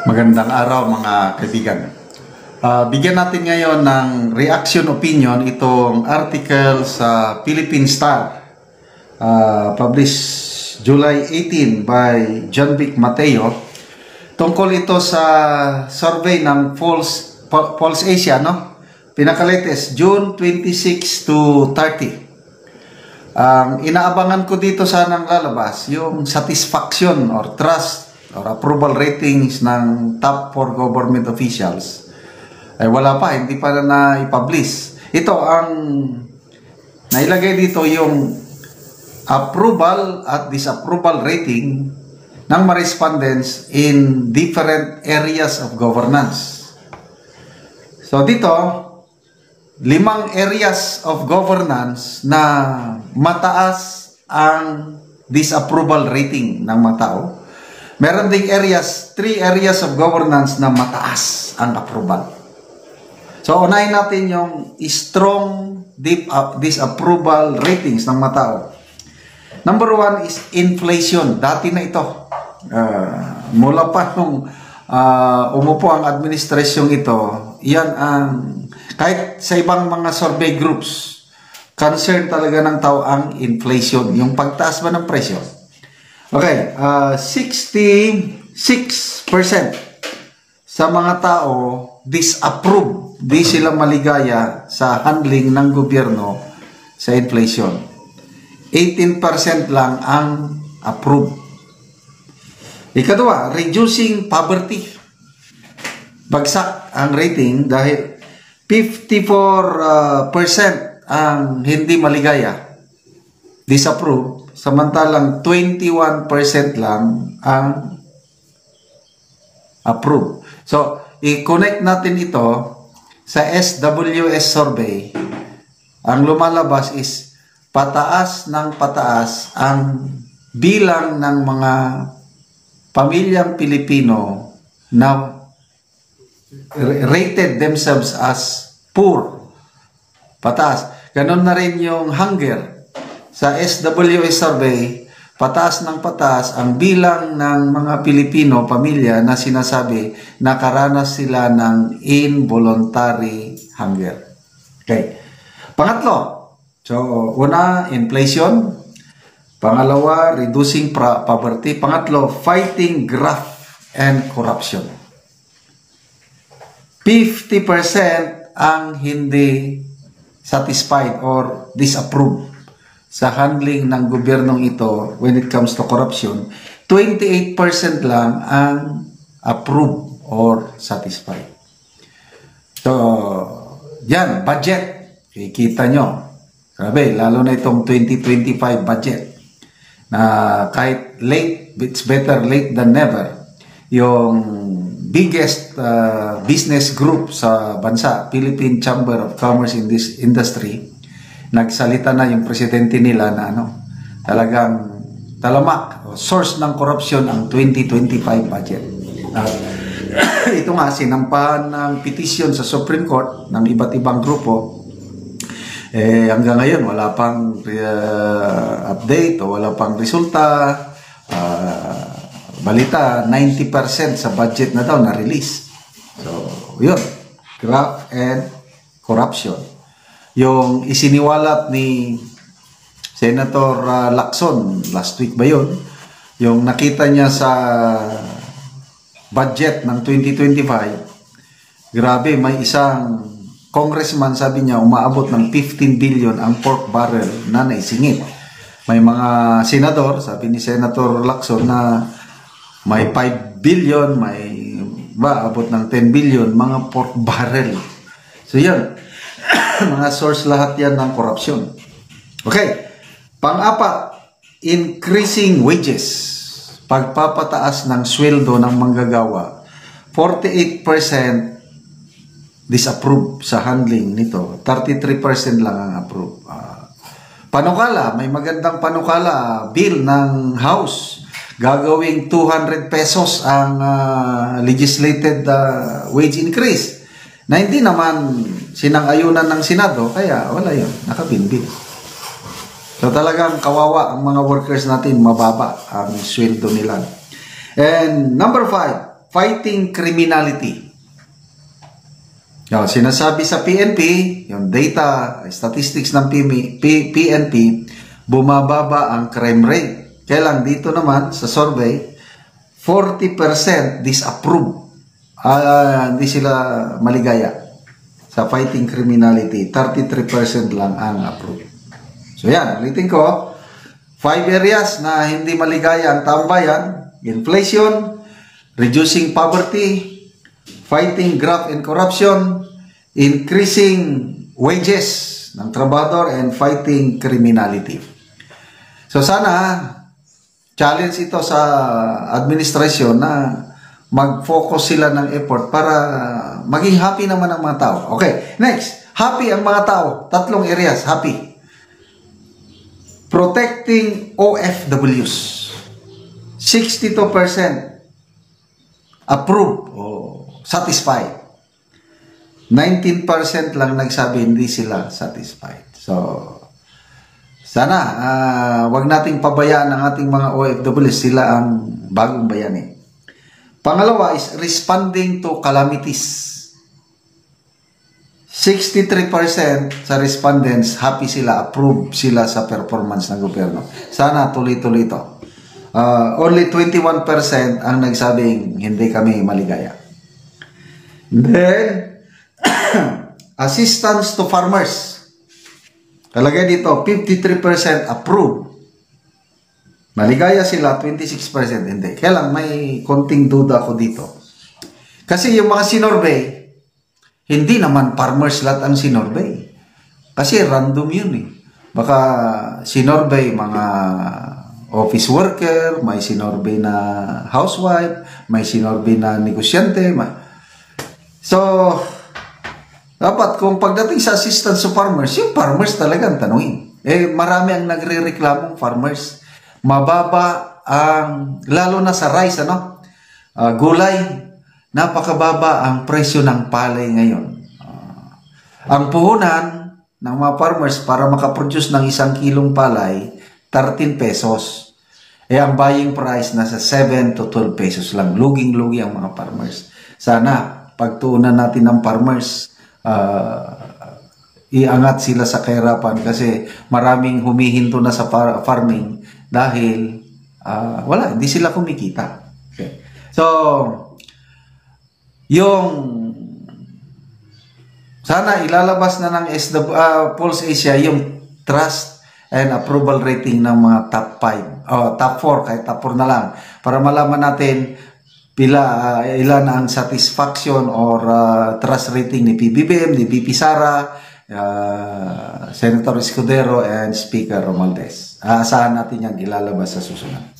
Magandang araw mga kaibigan. Bigyan natin ngayon ng reaction opinion itong article sa Philippine Star, published July 18 by John Vic Mateo. Tungkol ito sa survey ng Pulse Asia, no? Pinaka-latest, June 26 to 30. Ang inaabangan ko dito sanang lalabas, yung satisfaction or trust or approval ratings ng top 4 government officials. Ay wala pa, hindi pa na i-publish. Ito ang nailagay dito, yung approval at disapproval rating ng mga respondents in different areas of governance. So dito, 5 areas of governance na mataas ang disapproval rating ng mga tao. Meron ding 3 areas of governance na mataas ang approval. So, unahin natin yung strong disapproval ratings ng mga tao. Number 1 is inflation. Dati na ito. Mula pa nung umupo ang administrasyong ito, yan ang, kahit sa ibang mga survey groups, concern talaga ng tao ang inflation, yung pagtaas ba ng presyo. Okay, 66% sa mga tao disapprove, di sila maligaya sa handling ng gobyerno sa inflation. 18% lang ang approve. Ikatwa, reducing poverty. Bagsak ang rating dahil 54% ang hindi maligaya, disapprove. Samantalang 21% lang ang approve. So, i-connect natin ito sa SWS survey. Ang lumalabas is pataas ng pataas ang bilang ng mga pamilyang Pilipino na rated themselves as poor. Pataas. Ganon na rin yung hunger. Sa SWS survey, pataas ng pataas ang bilang ng mga Pilipino, pamilya na sinasabi nakaranas sila ng involuntary hunger. Okay. Pangatlo, so una, inflation. Pangalawa, reducing poverty. Pangatlo, fighting graft and corruption. 50% ang hindi satisfied or disapprove sa handling ng gobyernong ito when it comes to corruption. 28% lang ang approve or satisfied. So, yan, budget. Kikita nyo. Grabe, lalo na itong 2025 budget. Na kahit late, it's better late than never. Yung biggest business group sa bansa, Philippine Chamber of Commerce in this industry, nagsalita na yung presidente nila na talagang talamak o source ng corruption ang 2025 budget. Ito nga, sinampahan ng petition sa Supreme Court ng iba't ibang grupo. Hanggang ngayon, wala pang update o wala pang resulta. Balita, 90% sa budget na daw na-release. So, yun. Graft and corruption. Yung isiniwalat ni Senator Lacson, last week ba yun? Yung nakita niya sa budget ng 2025, grabe, may isang congressman, sabi niya, umaabot ng 15 billion ang pork barrel na naisingit. May mga senador, sabi ni Senator Lacson, na may 5 billion, may abot ng 10 billion, mga pork barrel. So yan, mga source lahat yan ng corruption. Okay. Pang-apat, increasing wages. Pagpapataas ng sweldo ng manggagawa. 48% disapprove sa handling nito. 33% lang ang approve. Panukala, may magandang panukala. Bill ng House. Gagawing 200 pesos ang legislated wage increase. Na hindi naman sinang-ayunan ng Senado, kaya wala yun, nakabinbin. So talagang kawawa ang mga workers natin, mababa ang sweldo nila. And number 5, fighting criminality. Yung sinasabi sa PNP, yung data, statistics ng PNP, bumababa ang crime rate. Kaya lang dito naman sa survey, 40% disapprove. Hindi sila maligaya sa fighting criminality. 33% lang ang approve. So yan, ulitin ko. 5 areas na hindi maligaya ang taong bayan: inflation, reducing poverty, fighting graft and corruption, increasing wages ng trabahador, and fighting criminality. So sana challenge ito sa administrasyon na mag-focus sila ng effort para maging happy naman ang mga tao. Okay, next. Happy ang mga tao. 3 areas, happy. Protecting OFWs. 62% approve o satisfied. 19% lang nagsabi hindi sila satisfied. So, sana wag nating pabayaan ang ating mga OFWs. Sila ang bagong bayani. Pangalawa is responding to calamities. 63% sa respondents happy sila, approve sila sa performance ng gobyerno. Sana tuloy-tuloy ito. Only 21% ang nagsabing hindi kami maligaya. Then, assistance to farmers. Kalagay dito, 53% approve. Maligaya sila, 26% hindi. Kaya lang, may konting duda ko dito. Kasi yung mga sinorvey, hindi naman farmers lahat ang sinorvey. Kasi random yun eh. Baka sinorvey mga office worker, may sinorvey na housewife, may sinorvey na negosyante. So, dapat kung pagdating sa assistance to farmers, yung farmers talagang tanungin. Marami ang nagre-reklamong farmers. Mababa ang, lalo na sa rice, gulay, napakababa ang presyo ng palay ngayon. Ang puhunan ng mga farmers para makaproduce ng 1 kilong palay, 13 pesos. Ang buying price nasa 7 to 12 pesos lang. Luging-lugi ang mga farmers. Sana, pagtuunan natin ng farmers, iangat sila sa kahirapan kasi maraming humihinto na sa farming dahil hindi sila kumikita. Okay. So, yung sana ilalabas na ng Pulse Asia yung trust and approval rating ng mga top 5 top 4, kahit top 4 na lang, para malaman natin ilan ang satisfaction or trust rating ni PBBM, ni VP Sara, Senator Escudero, and Speaker Romualdez. Asahan natin yan ilalabas sa susunod.